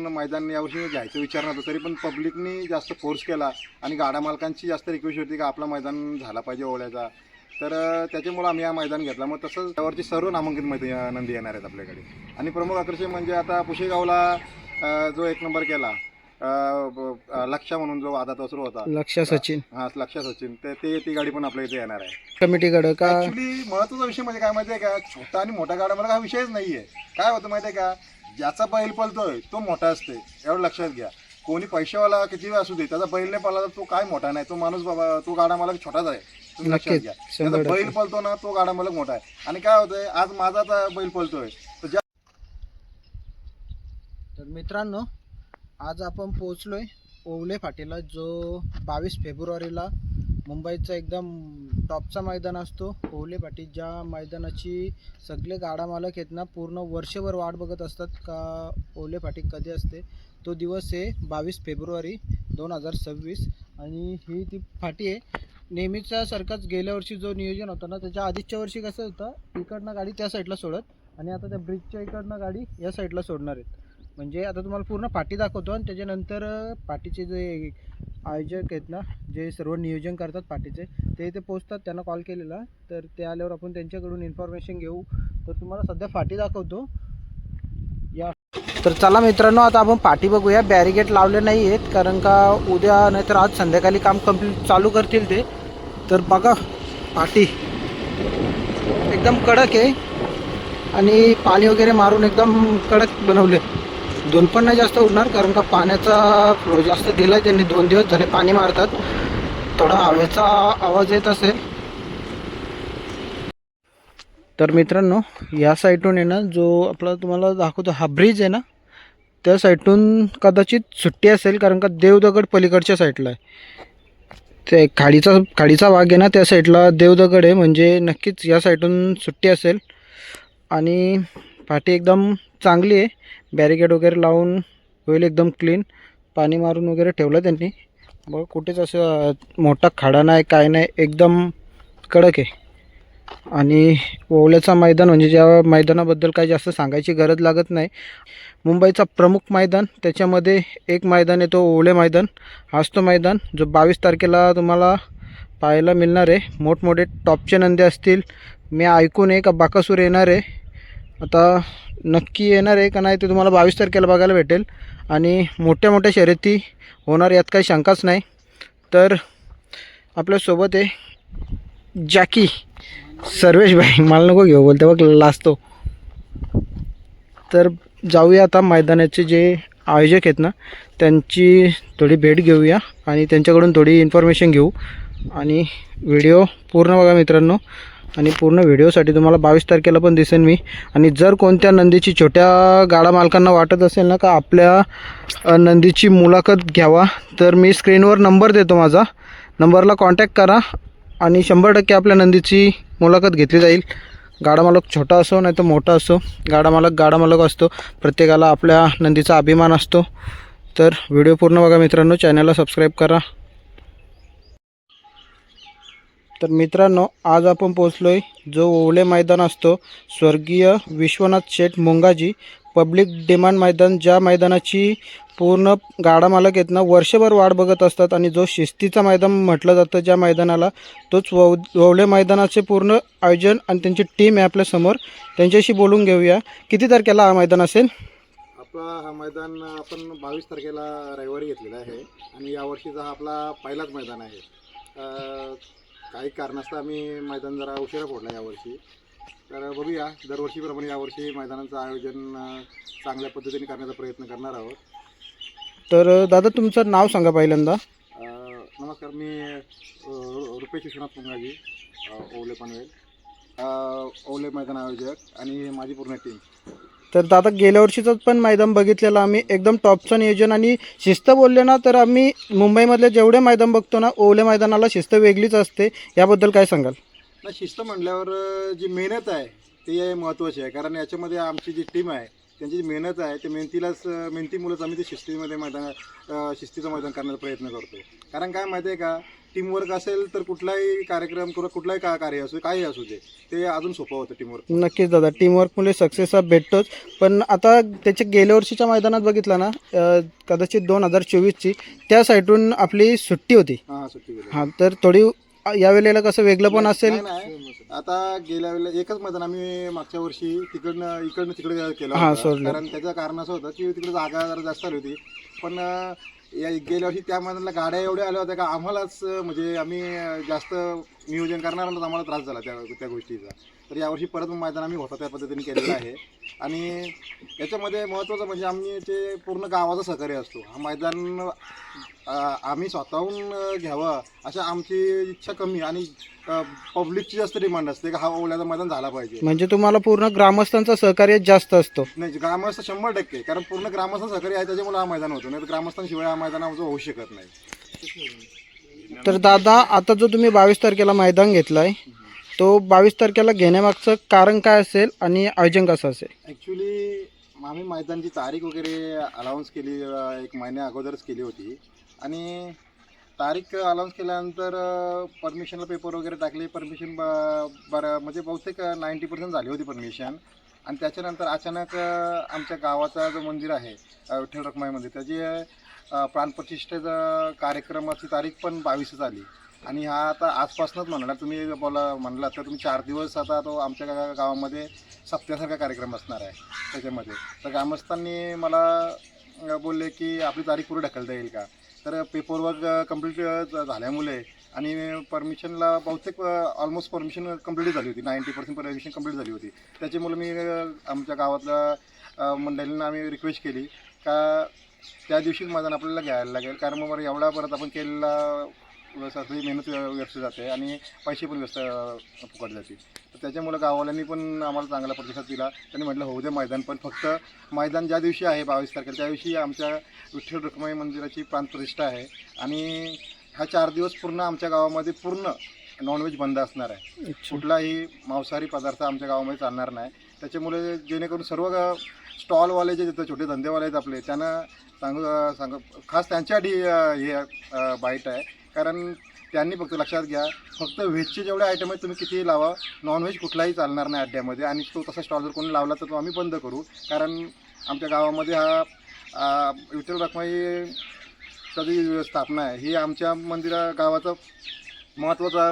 मैदान यावर्षी घ्यायचं विचार नव्हतं, तरी पण पब्लिकनी जास्त फोर्स केला आणि गाडा मालकांची जास्त रिक्वेस्ट होती की आपला मैदान झाला पाहिजे ओवळ्याचा. तर त्याच्यामुळं आम्ही हा मैदान घेतला. मग तसंच त्यावरती सर्व नामांकित नंदी येणार आहेत आपल्याकडे. आणि प्रमुख आकर्षण म्हणजे आता पुशेगावला जो 1 नंबर केला लक्षा म्हणून जो आदात वासरू होता, लक्ष सचिन, हा लक्षा सचिन, ती गाडी पण आपल्या इथे येणार आहे. कमिटीकडे का ऍक्च्युली महत्त्वाचा विषय म्हणजे काय माहिती आहे का, छोटा आणि मोठा गाडा मला हा विषयच नाही आहे. काय होतं माहिती आहे का, ज्याचा बैल पळतोय तो मोठा असते, एवढं लक्षात घ्या. कोणी पैशावाला किती असू दे, त्याचा बैल नाही पळला तर तो काय मोठा नाही, तो माणूस बाबा तो गाडा मला छोटाच आहे. तुम्ही लक्षात घ्या, त्याचा बैल पळतो ना तो गाडा मला मोठा आहे. आणि काय होतंय, आज माझा बैल पळतोय तर मित्रांनो, आज आपण पोहोचलोय ओवले फाटीला, जो 22 फेब्रुवारीला मुंबईचा एकदम टॉपचा मैदान असतो ओवले फाटी. ज्या मैदानाची सगळे गाडा मालक आहेत ना पूर्ण वर्षभर वाट बघत असतात का ओवले फाटी कधी असते. तो दिवस आहे 22 फेब्रुवारी 2026. आणि ही ती फाटी आहे. नेहमीच्या सारखाच गेल्या वर्षी जो नियोजन होतं ना, त्याच्या आधीच्या वर्षी कसं होतं, इकडनं गाडी त्या साईडला सोडत आणि आता त्या ब्रिजच्या इकडनं गाडी या साईडला सोडणार आहेत. म्हणजे आता तुम्हाला पूर्ण पाटी दाखवतो आणि त्याच्यानंतर पाटीचे जे आयोजक आहेत ना, जे सर्व नियोजन करतात पाटीचे, ते इथे पोचतात. त्यांना कॉल केलेला, तर ते आल्यावर आपण त्यांच्याकडून इन्फॉर्मेशन घेऊ. तर तुम्हाला सध्या पाटी दाखवतो या. तर चला मित्रांनो, आता आपण पाटी बघूया. बॅरिगेट लावले नाही आहेत कारण का उद्या नाहीतर आज संध्याकाळी काम कंप्लीट चालू करतील ते. तर बघा, पाटी एकदम कडक आहे आणि पाणी वगैरे मारून एकदम कडक बनवले. दोन पण नाही जास्त उडणार कारण का पाण्याचा फ्लो जास्त दिला त्यांनी. 2 दिवस झाले पाणी मारतात, थोडा हवेचा आवाज येत असेल. तर मित्रांनो, या साईडून आहे ना, जो आपला तुम्हाला दाखवतो हा ब्रिज आहे ना, त्या साईडून कदाचित सुट्टी असेल कारण का देवदगड पलीकडच्या साईडला आहे. ते खाडीचा भाग आहे ना, त्या साईडला देवदगड आहे, म्हणजे नक्कीच या साईडून सुट्टी असेल. आणि पाटी एकदम चांगली आहे, बॅरिकेड वगैरे लावून होईल एकदम क्लीन. पाणी मारून वगैरे ठेवलं त्यांनी. बघ, कुठेच असं मोठा खाडा नाही, काय नाही, एकदम कडक आहे. आणि ओवल्याचा मैदान म्हणजे ज्या मैदानाबद्दल काही जास्त सांगायची गरज लागत नाही. मुंबईचा प्रमुख मैदान, त्याच्यामध्ये एक मैदान आहे तो ओवले मैदान. हाच तो मैदान जो 22 तारखेला तुम्हाला पाहायला मिळणार आहे. मोठमोठे टॉपचे नंदी असतील. मी ऐकून आहे का बाकासूर येणार आहे. आता नक्की येणार आहे का नाही ते तुम्हाला 22 तारखेला बघायला भेटेल. आणि मोठ्या मोठ्या शर्यती होणार, यात काही शंकाच नाही. तर आपल्यासोबत आहे जॅकी सर्वेश भाई. मला नको घेऊ बोलते बघ, लाजतो. तर जाऊया आता मैदानाचे जे आयोजक आहेत ना, त्यांची थोडी भेट घेऊया आणि त्यांच्याकडून थोडी इन्फॉर्मेशन घेऊ. आणि व्हिडिओ पूर्ण बघा मित्रांनो. आणि पूर्ण व्हिडिओसाठी तुम्हाला 22 तारखेला पण दिसेन मी. आणि जर कोणत्या नंदीची छोट्या गाडा मालकांना वाटत असेल ना का आपल्या नंदीची मुलाखत घ्यावा, तर मी स्क्रीनवर नंबर देतो माझा. नंबरला कॉन्टॅक्ट करा आणि 100% आपल्या नंदीची मुलाखत घेतली जाईल. गाडा मालक छोटा असो नाही तर मोठा असो, गाडा मालक असतो. प्रत्येकाला आपल्या नंदीचा अभिमान असतो. तर व्हिडिओ पूर्ण बघा मित्रांनो, चॅनलला सबस्क्राईब करा. तर मित्रांनो, आज आपण पोचलो आहे जो ओवले मैदान असतो, स्वर्गीय विश्वनाथ शेठ मुंगाजी पब्लिक डिमांड मैदान. ज्या मैदानाची पूर्ण गाडा मालक आहेत ना वर्षभर वाट बघत असतात. आणि जो शिस्तीचा मैदान म्हटलं जातं ज्या मैदानाला, तोच ओवले मैदानाचे पूर्ण आयोजन आणि त्यांची टीम आहे आपल्यासमोर. त्यांच्याशी बोलून घेऊया. किती तारखेला हा मैदान असेल? आपला हा मैदान आपण 22 तारखेला रविवारी घेतलेला आहे. आणि यावर्षीचा हा आपला पहिलाच मैदान आहे. काही कारणास्तव आम्ही मैदान जरा उशिरा फोडला यावर्षी. तर बघूया, दरवर्षीप्रमाणे यावर्षी मैदानाचं आयोजन चांगल्या पद्धतीने करण्याचा प्रयत्न करणार आहोत. तर दादा, तुमचं नाव सांगा पहिल्यांदा. नमस्कार, मी रुपेश विश्वनाथ मुंगाजी, ओवले पनवेल, ओवले मैदान आयोजक आणि माझी पूर्ण टीम. तर दादा, गेल्या वर्षीचं पण मैदान बघितलेलं आम्ही, एकदम टॉपचं नियोजन आणि शिस्त बोलले ना तर आम्ही मुंबईमधले जेवढे मैदान बघतो ना, ओवले मैदानाला शिस्त वेगळीच असते. याबद्दल काय सांगाल? शिस्त म्हटल्यावर जी मेहनत आहे ती महत्त्वाची आहे. कारण याच्यामध्ये आमची जी टीम आहे त्यांची जी मेहनत आहे त्या मेहनतीमुळेच आम्ही ते शिस्तीचं मैदान करण्याचा प्रयत्न करतो. कारण काय माहिती आहे का, टीमवर्क असेल तर कुठलाही कार्यक्रम किंवा कुठलाही कार्य असू काही असू दे ते अजून सोपं होतं टीमवर्क. नक्कीच दादा, टीमवर्कमुळे सक्सेस हा भेटतोच. पण आता त्याच्या गेल्या वर्षीच्या मैदानात बघितलं ना, कदाचित 2024ची त्या साईडून आपली सुट्टी होती. हां सुट्टी गेली. हां, तर थोडी यावेळेला कसं वेगळं पण असेल. नाही, आता गेल्या वेळेला एकच मैदान आम्ही मागच्या वर्षी इकडनं तिकडे केलं हां, होतं. सोडलं. कारण त्याचं कारण असं होतं की तिकडे जागा जरा जास्त आली होती. पण गेल्या वर्षी त्या मैदानाला गाड्या एवढ्या आल्या होत्या का आम्हालाच म्हणजे आम्ही जास्त नियोजन करणाऱ्यांनाच आम्हाला त्रास झाला त्या गोष्टीचा. तर यावर्षी परत मैदान आम्ही होता त्या पद्धतीने केलेलं आहे. आणि याच्यामध्ये महत्त्वाचं म्हणजे आम्ही ते पूर्ण गावाचा सहकार्य असतो. हा मैदान आम्ही स्वतःहून घ्यावं अशा आमची इच्छा कमी आणि पब्लिकची जास्त डिमांड असते का हा ओल्याचं मैदान झाला पाहिजे. म्हणजे तुम्हाला पूर्ण ग्रामस्थांचं सहकार्य जास्त असतो. नाही, ग्रामस्थ 100%, कारण पूर्ण ग्रामस्थ सहकार्य आहे त्याच्यामुळे हा मैदान होतो. नाही तर ग्रामस्थांशिवाय हा मैदान आमचं होऊ शकत नाही. तर दादा, आता जो तुम्ही 22 तारखेला मैदान घेतलाय, तो 22 तारखेला घेण्यामागचं कारण काय असेल आणि आयोजन कसं असेल? ॲक्च्युली आम्ही मैदानची तारीख वगैरे अलाउन्स केली 1 महिन्या अगोदरच केली होती. आणि तारीख अलाउन्स केल्यानंतर परमिशनला पेपर वगैरे टाकले. परमिशन बरं म्हणजे बहुतेक 90% झाली होती परमिशन. आणि त्याच्यानंतर अचानक आमच्या गावाचा जो मंदिर आहे विठ्ठल रखुमाई मंदिर, त्याची प्राणप्रतिष्ठेचा कार्यक्रमाची तारीख पण 22च आली. आणि हा आता आजपासूनच म्हणला तुम्ही म्हणलात तर तुम्ही 4 दिवस आता तो आमच्या गावामध्ये सप्त्यासारखा कार्यक्रम असणार आहे त्याच्यामध्ये. तर ग्रामस्थांनी मला बोलले की आपली तारीख पुढे ढकलता येईल का. तर पेपरवर्क कंप्लीट झाल्यामुळे आणि परमिशनला बहुतेक ऑलमोस्ट परमिशन कंप्लीट झाली होती. 90% परमिशन कंप्लीट झाली होती. त्याच्यामुळे मी आमच्या गावातल्या मंडळींना आम्ही रिक्वेस्ट केली का त्या दिवशीच मैदान आपल्याला घ्यायला लागेल. कारण मग एवढा परत आपण केलेला सगळी मेहनत व्यस्त जाते आणि पैसे पण व्यस्त फुकट जाते. तर त्याच्यामुळं गाववाल्यांनी पण आम्हाला चांगला प्रतिसाद दिला. त्यांनी म्हटलं होऊ दे मैदान, पण फक्त मैदान ज्या दिवशी आहे 22 तारखेला त्या दिवशी आमच्या विठ्ठल रखुमाई मंदिराची प्राणप्रतिष्ठा आहे. आणि हा 4 दिवस पूर्ण आमच्या गावामध्ये पूर्ण नॉनव्हेज बंद असणार आहे. कुठलाही मांसाहारी पदार्थ आमच्या गावामध्ये चालणार नाही. त्याच्यामुळे जेणेकरून सर्व स्टॉलवाले जे छोटे धंदेवाले आहेत आपले त्यांना खास त्यांच्यासाठी हे बाईट आहे. कारण त्यांनी फक्त लक्षात घ्या, फक्त व्हेजचे जेवढे आयटम आहेत तुम्ही कितीही लावा, नॉनव्हेज कुठलाही चालणार नाही अड्ड्यामध्ये. आणि तो तसा स्टॉल जर कोणी लावला तर तो आम्ही बंद करू. कारण आमच्या गावामध्ये हा विठ्ठल रखुमाईचा जी स्थापना आहे ही आमच्या गावाचा महत्त्वाचा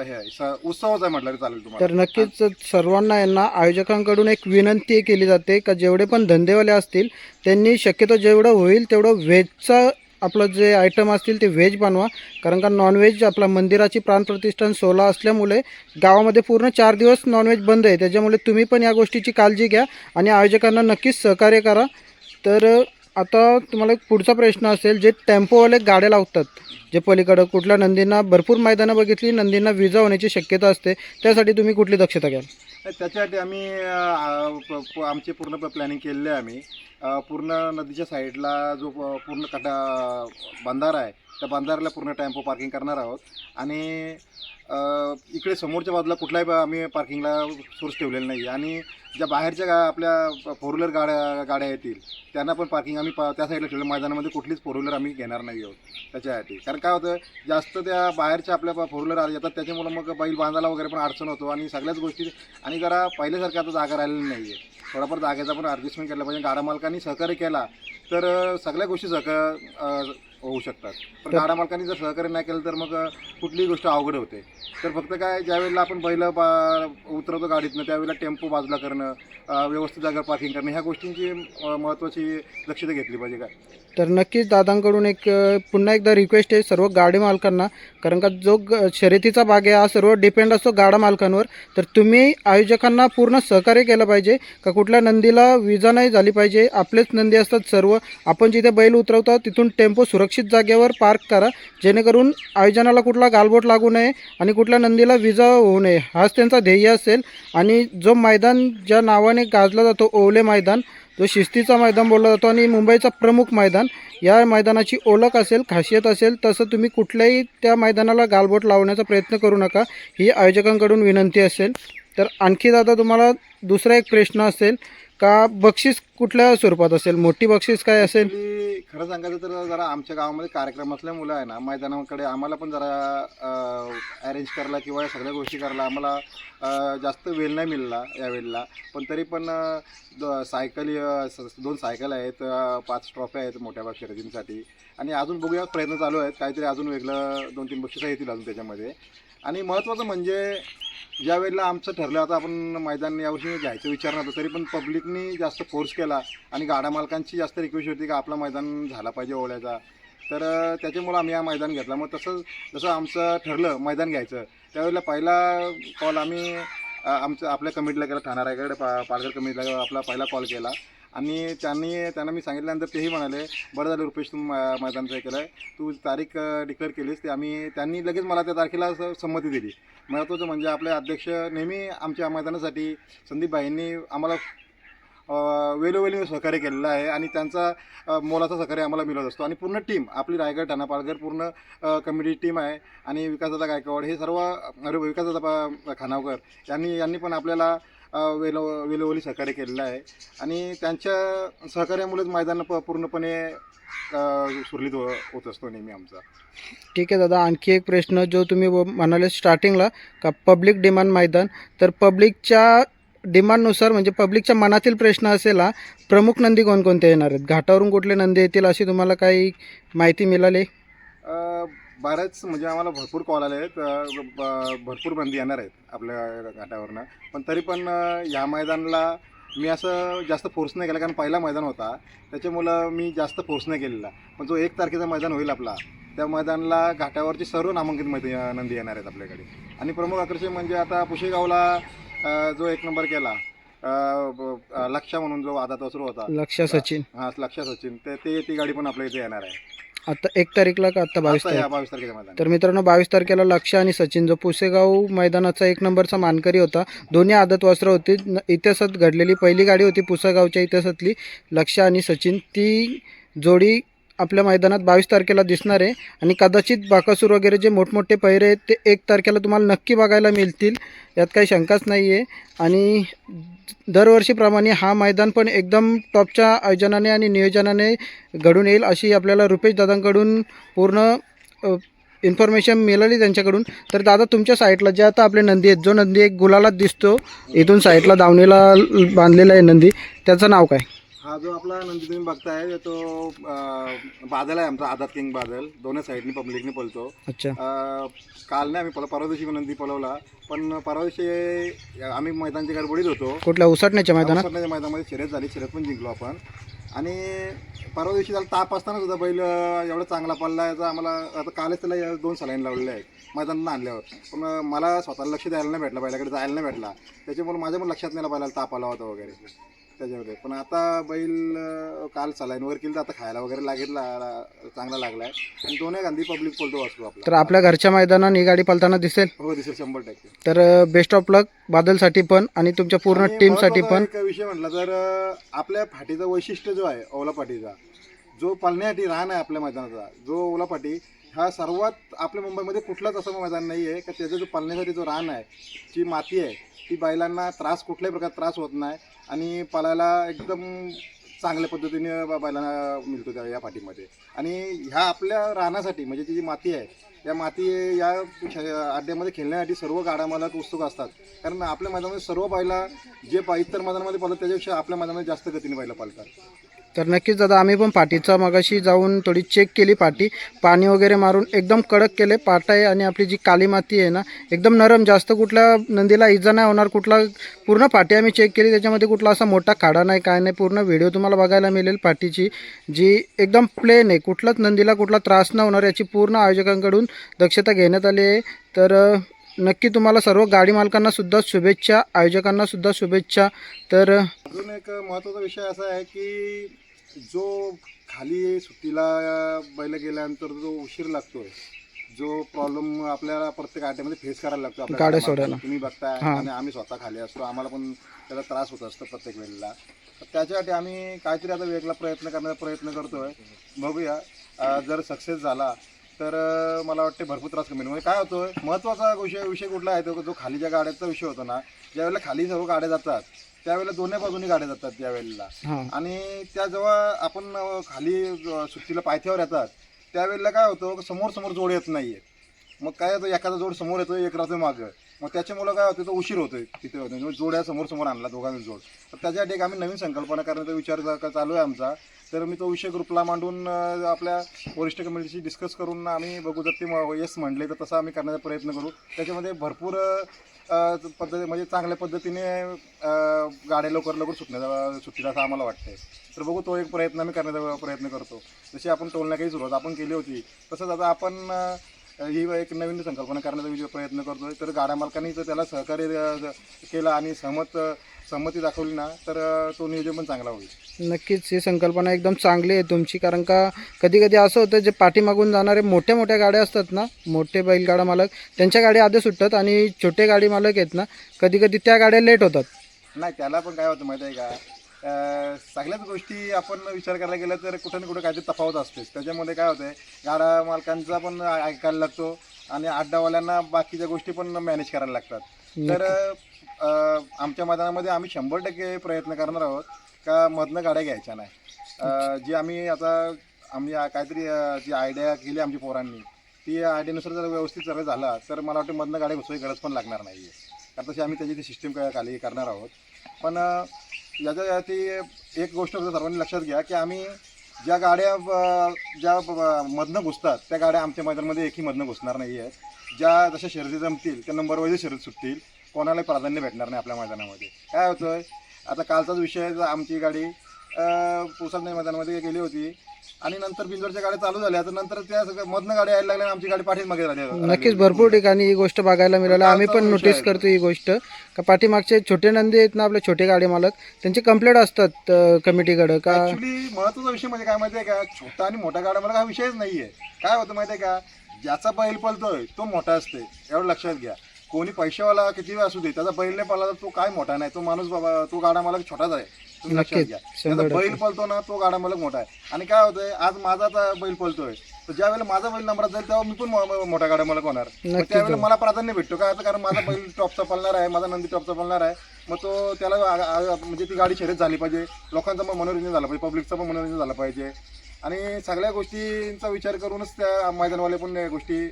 हे आहे, उत्सवच आहे म्हटलं तरी चालेल तुम्हाला. तर नक्कीच सर्वांना यांना आयोजकांकडून एक विनंती केली जाते का जेवढे पण धंदेवाले असतील त्यांनी शक्यतो जेवढं होईल तेवढं व्हेजचा आपलं जे आयटम असतील ते व्हेज बनवा. कारण का नॉनव्हेज आपला मंदिराची प्राणप्रतिष्ठान 16 असल्यामुळे गावामध्ये पूर्ण 4 दिवस नॉनव्हेज बंद आहे. त्याच्यामुळे तुम्ही पण या गोष्टीची काळजी घ्या आणि आयोजकांना नक्कीच सहकार्य करा. तर आता तुम्हाला एक पुढचा प्रश्न असेल, जे टेम्पोवाले गाड्या लावतात जे पलीकडं कुठल्या नंदींना भरपूर मैदानं बघितली, नंदींना विजा होण्याची शक्यता असते, त्यासाठी तुम्ही कुठली दक्षता घ्याल? त्याच्यासाठी आम्ही आमचे पूर्ण प्लॅनिंग केलेलं आहे. आम्ही पूर्ण नदीच्या साईडला जो पूर्ण बंधारा आहे त्या बंधाऱ्याला पूर्ण टेम्पो पार्किंग करणार आहोत. आणि इकडे समोरच्या बाजूला कुठलाही आम्ही पार्किंगला सोर्स ठेवलेला नाही. आणि ज्या बाहेरच्या आपल्या 4 व्हीलर गाड्या येतील त्यांना पण पार्किंग आम्ही त्या साईडला ठेवलं. मैदानामध्ये कुठलीच 4 व्हीलर आम्ही घेणार नाही आहोत त्याच्यासाठी. कारण काय होतं, जास्त त्या बाहेरच्या आपल्या 4 व्हीलर येतात त्याच्यामुळं मग बैल बांधायला वगैरे पण अडचण होतो आणि सगळ्याच गोष्टी. आणि जरा पहिल्यासारखं आता जागा राहिलेली नाही आहे. थोडाफार जागेचा पण ॲडजस्टमेंट केला पाहिजे. गाडा मालकांनी सहकार्य केला तर सगळ्या गोष्टी होऊ शकतात. पण गाडा मालकांनी जर सहकार्य नाही केलं तर मग कुठलीही गोष्ट अवघड होते. तर फक्त काय, ज्यावेळेला आपण बैल उतरवतो गाडीतनं त्यावेळेला टेम्पो बाजूला करणं, व्यवस्थित जागा पार्किंग करणं, ह्या गोष्टींची महत्त्वाची दक्षता घेतली पाहिजे. काय तर नक्कीच दादांकडून एक पुन्हा एकदा रिक्वेस्ट आहे सर्व गाडी मालकांना, कारण का जो शर्यतीचा भाग आहे हा सर्व डिपेंड असतो गाडा मालकांवर. तर तुम्ही आयोजकांना पूर्ण सहकार्य केलं पाहिजे का कुठल्या नंदीला विजा नाही झाली पाहिजे. आपलेच नंदी असतात सर्व, आपण जिथे बैल उतरवतो तिथून टेम्पो सुरक्षित जागेवर पार्क करा, जेणेकरून आयोजनाला कुठला गालबोट लागू नये आणि कुठल्या नंदीला विजा होऊ नये, हाच त्यांचा ध्येय असेल. आणि जो मैदान ज्या नावाने गाजला जातो ओवले मैदान, जो शिस्तीचा मैदान बोलला जातो आणि मुंबईचा प्रमुख मैदान, या मैदानाची ओळख असेल, खासियत असेल, तसं तुम्ही कुठल्याही त्या मैदानाला गालबोट लावण्याचा प्रयत्न करू नका, ही आयोजकांकडून विनंती असेल. तर आणखी दादा तुम्हाला दुसरा एक प्रश्न असेल का बक्षीस कुठल्या स्वरूपात असेल, मोठी बक्षीस काय असेल? Actually, खरं सांगायचं तर जरा आमच्या गावामध्ये कार्यक्रम असल्यामुळे आहे ना, मैदानाकडे आम्हाला पण जरा अरेंज करायला किंवा या सगळ्या गोष्टी करायला आम्हाला जास्त वेळ नाही मिळाला यावेळेला. पण तरी पण सायकल 2 सायकल आहेत, 5 ट्रॉफ्या आहेत मोठ्या शर्यतींसाठी. आणि अजून बघूया, प्रयत्न चालू आहेत, काहीतरी अजून वेगळं 2-3 बक्षिसं येतील अजून त्याच्यामध्ये. आणि महत्त्वाचं म्हणजे ज्या वेळेला आमचं ठरलं आता आपण मैदान यावर्षी घ्यायचं विचार नव्हतं, तरी पण पब्लिकनी जास्त फोर्स केला आणि गाड्या मालकांची जास्त रिक्वेस्ट होती की आपला मैदान झाला पाहिजे ओवळ्याचा. तर त्याच्यामुळं आम्ही हा मैदान घेतला. मग जसं आमचं ठरलं मैदान घ्यायचं, त्यावेळेला पहिला कॉल आम्ही आपल्या कमिटीला केला, ठाणा रायगड पालघर कमिटीला आपला पहिला कॉल केला. आणि त्यांना मी सांगितल्यानंतर तेही म्हणाले, बरं झालं रुपेश तू मैदानचं हे केलं आहे, तू तारीख डिक्लेअर केलीस. त्यांनी लगेच मला त्या तारखेला संमती दिली. महत्त्वाचं म्हणजे आपले अध्यक्ष नेहमी आमच्या मैदानासाठी संदीपभाईंनी आम्हाला वेळोवेळी सहकार्य केलेलं आहे आणि त्यांचा मोलाचा सहकार्य आम्हाला मिळत असतो. आणि पूर्ण टीम आपली रायगड ठाणा पालघर पूर्ण कमिटी टीम आहे. आणि विकासदादा गायकवाड हे सर्व विकासदादा खानावकर यांनी पण आपल्याला वेळोवेळी सहकार्य केलेलं आहे. आणि त्यांच्या सहकार्यामुळेच मैदान पूर्णपणे सुरळीत होत असतो नेहमी आमचा. ठीक आहे दादा, आणखी एक प्रश्न जो तुम्ही म्हणाले स्टार्टिंगला का पब्लिक डिमांड मैदान, तर पब्लिकच्या डिमांडनुसार म्हणजे पब्लिकच्या मनातील प्रश्न असेल हा, प्रमुख नंदी कोणकोणते येणार आहेत, घाटावरून कुठले नंदी येतील अशी तुम्हाला काही माहिती मिळाली? बऱ्याच म्हणजे आम्हाला भरपूर कॉल आले आहेत, भरपूर नंदी येणार आहेत आपल्या घाटावरनं. पण तरी पण ह्या मैदानाला मी असं जास्त फोर्स नाही केला, कारण पहिला मैदान होता त्याच्यामुळं मी जास्त फोर्स नाही केलेला. पण जो 1 तारखेचा मैदान होईल आपला, त्या मैदानाला घाटावरची सर्व नामांकित नंदी येणार आहेत आपल्याकडे. आणि प्रमुख आकर्षण म्हणजे आता पुशेगावला जो 1 नंबर केला लक्षा म्हणून जो आदात वासरू होता, लक्षा सचिन. हां, लक्षा सचिन, ती गाडी पण आपल्या इथे येणार आहे. आता 1 तारीखला का आता 22 तारीख? 22 तारखेच्या मैदान. तर मित्रांनो 22 तारखेला लक्ष आणि सचिन जो पुसेगाव मैदानाचा 1 नंबरचा मानकरी होता, दोन्ही आदत वस्त्र होती, इतिहासात घडलेली पहिली गाडी होती पुसेगावच्या इतिहासातली लक्ष आणि सचिन. ती जोडी आपल्या मैदानात 22 तारखेला दिसणार आहे. आणि कदाचित बाकासूर वगैरे जे मोठमोठे पहिरे आहेत ते 1 तारखेला तुम्हाला नक्की बघायला मिळतील, यात काही शंकाच नाही आहे. आणि दरवर्षीप्रमाणे हा मैदान पण एकदम टॉपच्या आयोजनाने आणि नियोजनाने घडून येईल अशी आपल्याला रुपेश दादांकडून पूर्ण इन्फॉर्मेशन मिळाली त्यांच्याकडून. तर दादा तुमच्या साईडला जे आता आपले नंदी आहेत, जो नंदी एक गुलालात दिसतो इथून साईडला दावणीला बांधलेला आहे नंदी, त्याचं नाव काय? हा जो आपला नंदी तुम्ही बघताय तो बादल आहे आमचा, आदात किंग बादल. दोन्ही साईडनी पब्लिकने पळतो. अच्छा. काल नाही आम्ही परवा दिवशी नंदी पळवला, पण परवा दिवशी आम्ही मैदानच्या गडबडीत होतो. कुठल्या उसटण्याच्या मैदानात? मैदानामध्ये शर्यत झाली, शर्यत पण जिंकलो आपण. आणि परवा दिवशी त्याला ताप असताना सुद्धा बैल एवढा चांगला पडला याचा आम्हाला, आता कालच त्याला 2 सलाईन लावलेले आहेत मैदानात आणल्यावर. पण मला स्वतःला लक्ष द्यायला नाही भेटलं, बैलाकडे जायला नाही भेटला, त्याच्यामुळे माझ्या पण लक्षात नाही बैलाला ताप आला होता वगैरे त्याच्यामध्ये. पण आता बैल काल सलाईनवर केली तर आता खायला वगैरे चांगला लागला आहे. आणि दोन्ही गांधी पब्लिक पळतो असतो आपला. तर आपल्या घरच्या मैदानात ही गाडी पळताना दिसेल? हो, दिसेल 100%. तर बेस्ट ऑफ लक बादलसाठी पण आणि तुमच्या पूर्ण टीमसाठी पण. एक विषय म्हटला तर आपल्या फाटीचं वैशिष्ट्य जो आहे ओला पाटीचा, जो पळण्यासाठी रान आहे आपल्या मैदानाचा, जो ओला पाटी हा सर्वात आपल्या मुंबईमध्ये कुठलाच असं मैदान नाही आहे का त्याचा जो पळण्यासाठी जो रान आहे, जी माती आहे, ती बैलांना कुठल्याही प्रकारचा त्रास होत नाही आणि पळायला एकदम चांगल्या पद्धतीने बैलांना मिळतो त्या या पाठीमध्ये. आणि ह्या आपल्या रानासाठी म्हणजे ती जी माती आहे, या माती या अड्ड्यामध्ये खेळण्यासाठी सर्व गाड्या मालक उत्सुक असतात. कारण आपल्या मैदानामध्ये सर्व बैला जे इतर मैदानामध्ये पळतात त्याच्यापेक्षा आपल्या मैदानामध्ये जास्त गतीने बैला पळतात. तर नक्कीच दादा, आम्ही पण पाठीचा मगाशी जाऊन थोडी चेक केली, पाठी पाणी वगैरे मारून एकदम कडक केले पाट आहे. आणि आपली जी काली माती आहे ना एकदम नरम, जास्त कुठल्या नंदीला इजा नाही होणार. पूर्ण पाठी आम्ही चेक केली, त्याच्यामध्ये कुठला असा मोठा खाडा नाही, काय नाही. पूर्ण व्हिडिओ तुम्हाला बघायला मिळेल पाठीची, जी एकदम प्लेन आहे, कुठलाच नंदीला कुठला त्रास न होणार याची पूर्ण आयोजकांकडून दक्षता घेण्यात आली आहे. तर नक्की तुम्हाला सर्व गाडी मालकांना सुद्धा शुभेच्छा, आयोजकांना सुद्धा शुभेच्छा. तर अजून एक महत्त्वाचा विषय असा आहे की जो खाली सुट्टीला बैल गेल्यानंतर जो उशीर लागतोय, जो प्रॉब्लेम आपल्याला प्रत्येक आठवड्यामध्ये फेस करायला लागतो आपल्या गाड्या सोडायला, तुम्ही बघताय. आणि आम्ही स्वतः खाली असतो, आम्हाला पण त्याचा त्रास होत असतो प्रत्येक वेळेला. तर त्याच्यासाठी आम्ही काहीतरी आता वेगळा करण्याचा प्रयत्न करतोय. बघूया, जर सक्सेस झाला तर मला वाटते भरपूर त्रास कमी. म्हणजे काय होतं, महत्त्वाचा विषय कुठला आहे तो जो खालीच्या गाड्याचा विषय होतो ना, ज्यावेळेला खाली सर्व गाड्या जातात त्यावेळेला दोन्ही बाजूनी गाड्या जातात त्यावेळेला. हां आणि त्या जेव्हा आपण खाली सुट्टीला पायथ्यावर येतात त्यावेळेला काय होतं, समोर समोर जोड येत नाहीये. मग काय होतं, एखादा जोड समोर येतो, एक राहतो मागं. मग त्याच्यामुळं काय होतं, तो उशीर होतोय तिथे होतो. म्हणजे जोड्या समोर समोर आणला दोघांचा जोड. तर त्याच्यासाठी एक आम्ही नवीन संकल्पना करण्याचा विचार चालू आहे आमचा. तर मी तो विषय ग्रुपला मांडून आपल्या वरिष्ठ कमिटीशी डिस्कस करून आम्ही बघू, जर ते येस म्हणले तर तसं आम्ही करण्याचा प्रयत्न करू. त्याच्यामध्ये भरपूर पद्धती म्हणजे चांगल्या पद्धतीने गाड्या लवकर लवकर सुटतील असं आम्हाला वाटतंय. तर बघू, तो एक प्रयत्न आम्ही करण्याचा प्रयत्न करतो. जशी आपण टोलनाक्याची सुरुवात आपण केली होती, तसंच आता आपण ही एक नवीन संकल्पना करण्याचा प्रयत्न करतोय. तर गाड्या मालकांनी जर त्याला सहकार्य केलं आणि सहमती दाखवली ना, तर तो नियोजन पण चांगला होईल. नक्कीच ही संकल्पना एकदम चांगली आहे तुमची, कारण का कधी कधी असं होतं जे पाठीमागून जाणारे मोठ्या मोठ्या गाड्या असतात ना, मोठे बैलगाडा मालक, त्यांच्या गाड्या आधी सुटतात आणि छोटे गाडी मालक आहेत ना, कधी कधी त्या गाड्या लेट होतात. नाही, त्याला पण काय होतं माहिती आहे का, सगळ्याच गोष्टी आपण विचार करायला गेलं तर कुठं ना कुठं काहीतरी तफावत असतेच. त्याच्यामध्ये काय होतंय, गाडा मालकांचा पण ऐकायला लागतो आणि अड्डावाल्यांना बाकीच्या गोष्टी पण मॅनेज करायला लागतात. तर आमच्या मैदानामध्ये आम्ही 100% प्रयत्न करणार आहोत का मधनं गाड्या घ्यायच्या नाही. जी आम्ही काहीतरी जी आयडिया केली आमच्या पोरांनी, ती आयडियानुसार जर व्यवस्थित सगळं झाला तर मला वाटतं मधनं गाड्या घुसवायची गरज पण लागणार नाही आहे. कारण तशी आम्ही त्याची ती सिस्टीम खाली करणार आहोत. पण याच्या ती एक गोष्ट सर्वांनी लक्षात घ्या की आम्ही ज्या गाड्या ज्या मधनं घुसतात त्या गाड्या आमच्या मैदानामध्ये एकही मधनं घुसणार नाही आहेत. ज्या जशा शर्यती जमतील त्या नंबर वाईज शर्यत सुटतील, कोणालाही प्राधान्य भेटणार नाही आपल्या मैदानामध्ये. काय होतं, आता कालचाच विषय, आमची गाडी पुसद मैदानामध्ये गेली होती आणि नंतर बिंजोरच्या गाड्या चालू झाल्या, तर नंतर त्या सगळ्या मधनं गाड्या यायला लागल्या आणि आमची गाडी पाठीमागे झाली. नक्कीच भरपूर ठिकाणी ही गोष्ट बघायला मिळाली. आम्ही पण नोटीस करतो ही गोष्ट, का पाठीमागचे छोटे नंदी आहेत ना, आपले छोटे गाडी मालक, त्यांचे कंप्लेंट असतात कमिटीकडे का. ऍक्च्युली महत्वाचा विषय म्हणजे काय माहिती आहे का, छोटा आणि मोठा गाड्या मालक हा विषयच नाहीये. काय होतं माहिती आहे का, ज्याचा बैल पळतोय तो मोठा असते, एवढं लक्षात घ्या. कोणी पैशावाला किती वेळ असू दे, त्याचा बैल नाही पळला तर तो काय मोठा नाही, तो माणूस बाबा, तो गाडा मालक छोटाच आहे. तुम्ही लक्षात घ्या, त्याचा बैल पळतो ना तो गाडा मालक मोठा आहे. आणि काय होतंय, आज माझा बैल पळतोय तर ज्या वेळेला माझा बैल नंबरात जाईल तेव्हा मी पण मोठा गाडा मालक होणार. मग त्यावेळेला मला प्राधान्य भेटतो काय, आता कारण माझा बैल टॉपचा पळणार आहे, माझा नंदी टॉपचा पळणार आहे. मग तो त्याला म्हणजे ती गाडी शर्यत झाली पाहिजे, लोकांचं पण मनोरंजन झालं पाहिजे, पब्लिकचं पण मनोरंजन झालं पाहिजे. आणि सगळ्या गोष्टींचा विचार करूनच त्या मैदानवाले पण गोष्टी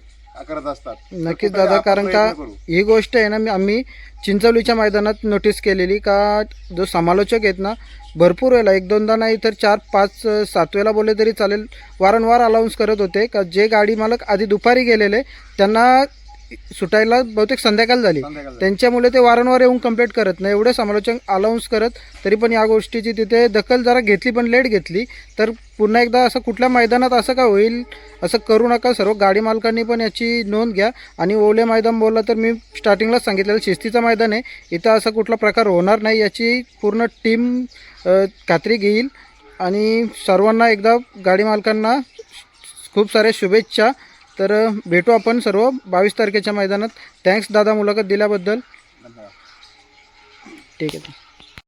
करत असतात. नक्कीच दादा, कारण का ही गोष्ट आहे ना, आम्ही चिंचोलीच्या मैदानात नोटीस केलेली का जो समालोचक आहेत ना, भरपूर वेळेला 1-2दा नाही तर 4-5-7 वेळेला बोलले तरी चालेल, वारंवार अलाउन्स करत होते का जे गाडी मालक आधी दुपारी गेलेले त्यांना सुटायला बहुतेक संध्याकाळ झाली, त्यांच्यामुळे ते वारंवार येऊन कंप्लेंट करत नाही. एवढे समालोचक अलाउन्स करत तरी पण या गोष्टीची तिथे दखल जरा घेतली, पण लेट घेतली. तर पुन्हा एकदा असं कुठल्या मैदानात असं का होईल असं करू नका. सर्व गाडी मालकांनी पण याची नोंद घ्या. आणि ओले मैदान बोलला तर मी स्टार्टिंगलाच सांगितलेलं शिस्तीचं मैदान आहे, इथं असा कुठला प्रकार होणार नाही याची पूर्ण टीम खात्री घेईल. आणि सर्वांना एकदा गाडी मालकांना खूप साऱ्या शुभेच्छा. तर भेटू आपण सर्व 22 तारखेच्या मैदानात. थँक्स दादा मुलाखत दिल्याबद्दल. धन्यवाद. ठीक आहे.